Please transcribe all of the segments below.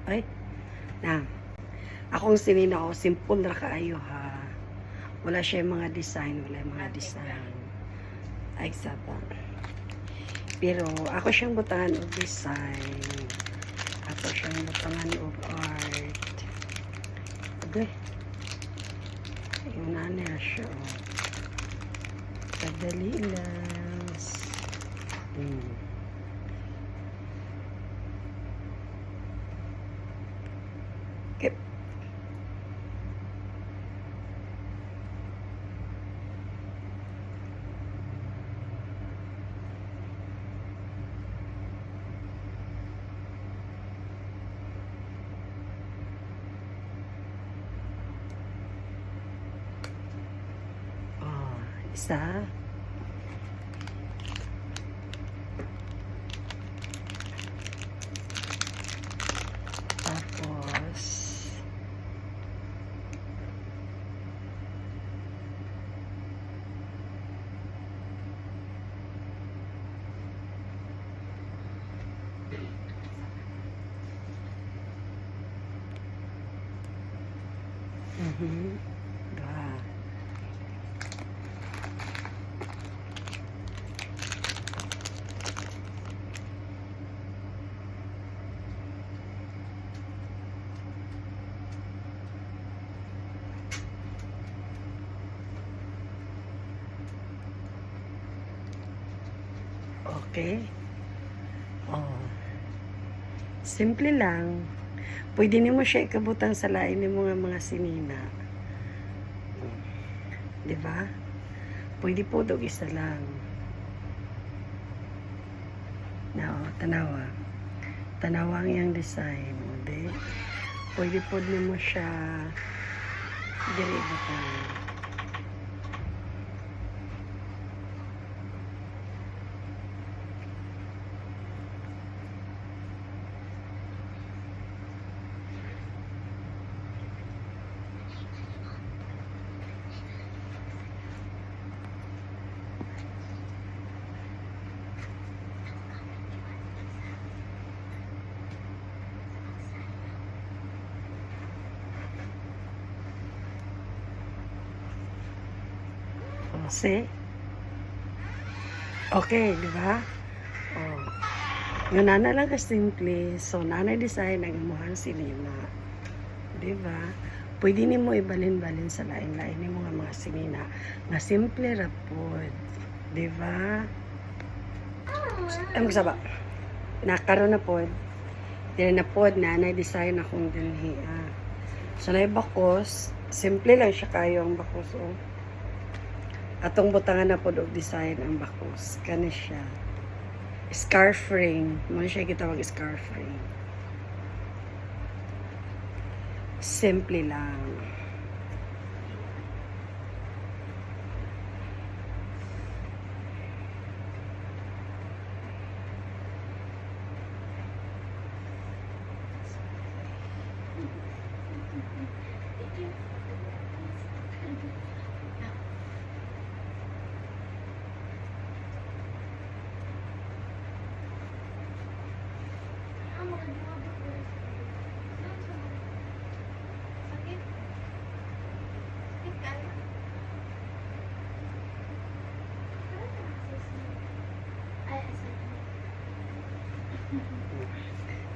Ay, na. Akong sinina ko, simple ra kaayo ha. Wala siya mga design, wala yung mga design. Ay, saba. Pero ako siyang butangan og design. Ako siyang butangan og art. Okay. Yun na siya. Kadali lang. Okay. Oh, isa. Tapos, dua. Okay. Oh. Simple lang. Pwede nimo siya ikabutang sa lain ni mga sinina. Di ba? Pwede po dog isa lang. No, tanawa. Tanawa ang iyang design. Di? Pwede po nimo siya diri butang. See? Okay, di ba? Oh. Yung nana lang ka simple. So, nana design ang imuhang sinina. Di ba? Pwede ni mo ibalin-balin sa lain-lain ni mga sinina. Nga simple rapod. Di ba? Ay, magsaba. Nakaroon na pod. Dili na pod, nana design akong dinhi. So, na bakos. Simple lang siya kayo ang bakos. Oh. Atong butangan na po og design ang bakos. Kani siya. Scarf ring. Muna siya gitawag scarf ring. Simple lang.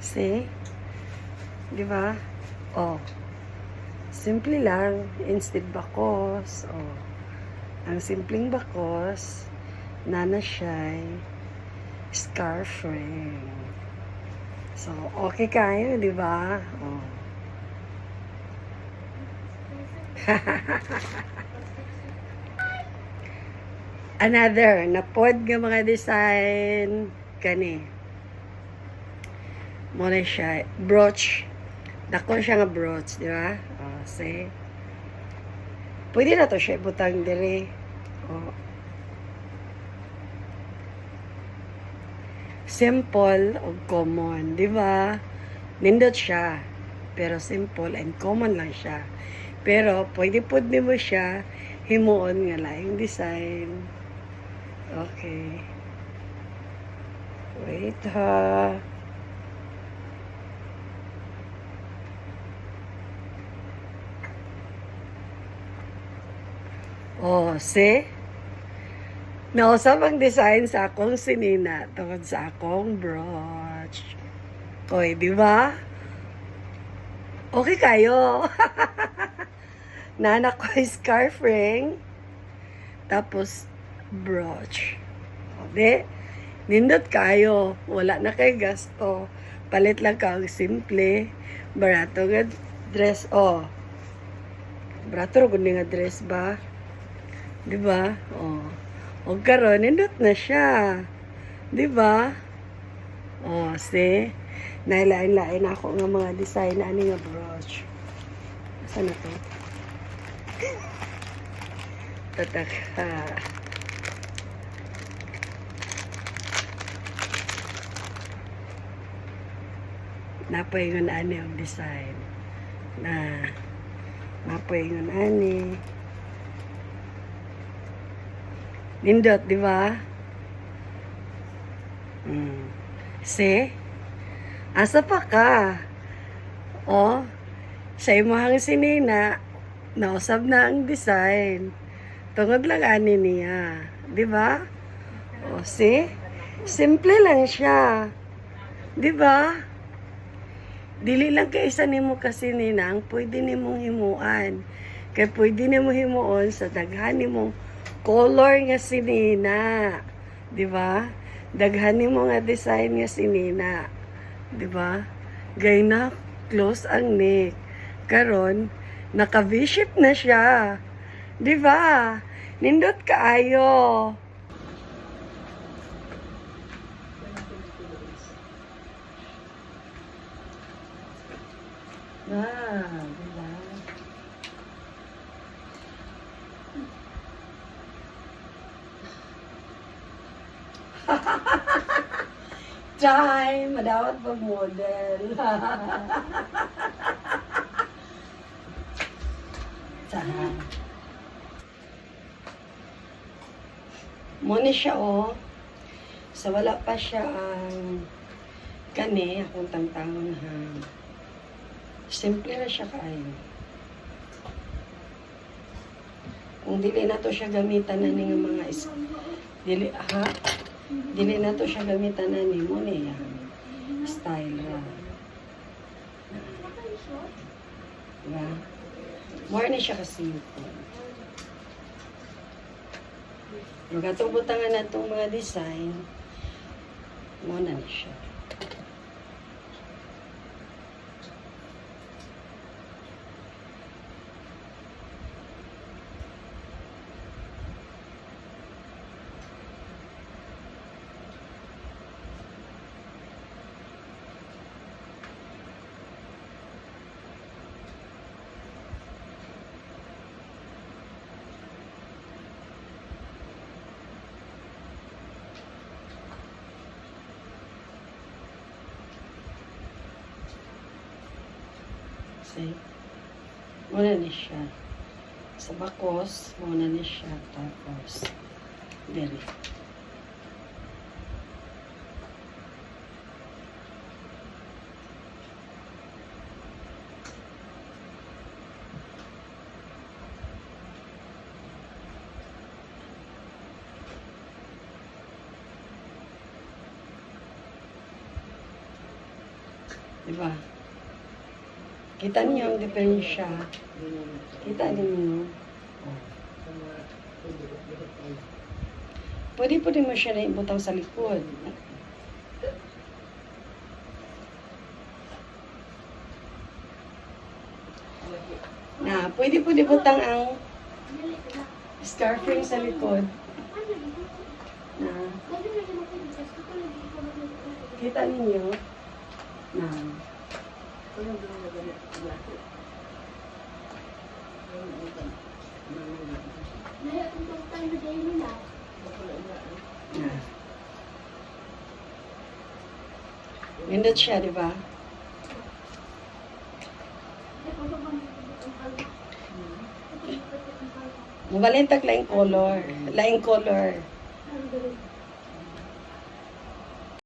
See? Di ba? Oh. Simple lang. Instead bakos. Oh. Ang simpleng bakos, nana siya'y scarf ring. So, okay kayo, di ba? Oh. Another, napod nga mga design kani. Muna siya, brooch. Dako siya nga brooch, di ba? Oh, see? Pwede na to siya butang diri. Oh. Simple o common, di ba? Nindot siya. Pero simple and common lang siya. Pero pwede pod nimo siya himuon nga laing design. Okay. Wait ha. Oh, see? Nausap ang design sa akong sinina tungkol sa akong brooch. Oy, di ba? Okay kayo. Nanak ko ay scarf ring. Tapos, brooch. O, di? Nindot kayo. Wala na kay gasto. Palit lang ka ang simple. Barato nga dress. Oh. Barato rin nga dress ba? Di ba? Oh. O karon nindot na siya. Di ba? Oh, see? Nailain-lain ako nga mga design na ani nga brooch. Saan na to? Tataka. Napaingon ani ang design. Na napaingon ani. Nindot, di ba? See? Asa pa ka? Oh, sa imong sinina, nausab na ang design. Tungod lang ani niya. Di ba? Oh, see? Simple lang siya. Di ba? Dili lang kay isa nimo kasi ninang, pwede nimong himuan. Kay pwede nimo himuon sa daghan nimong color nga sinina. Di ba? Daghan nimo nga design nga sinina. Di ba? Gay na close ang neck. Karon naka V-shape na siya. Di ba? Nindot kaayo. Di ba? Time, madawat pag model. Saan? Muna siya, oh. Sa wala pa siya ang kani, akong tangtangon ha. Simple na siya kayo. Kung dili na to siya gamitan na ng mga dili na to siya gamitan na ni mo niya. Style ra. Diba? More na siya kasi ito. Magatubutan nga na itong mga design. Muna na siya. See? Muna na siya. Sa bakos, muna na siya. Tapos, dili. Diba? Kita niyo ang diferensya. Kita niyo. Pwede mo siya na ibutang sa likod. Na, pwede butang ang scarf ring sa likod. Na, kita niyo. Na, nindot siya, di ba? Mabalintag laing color. Laing color.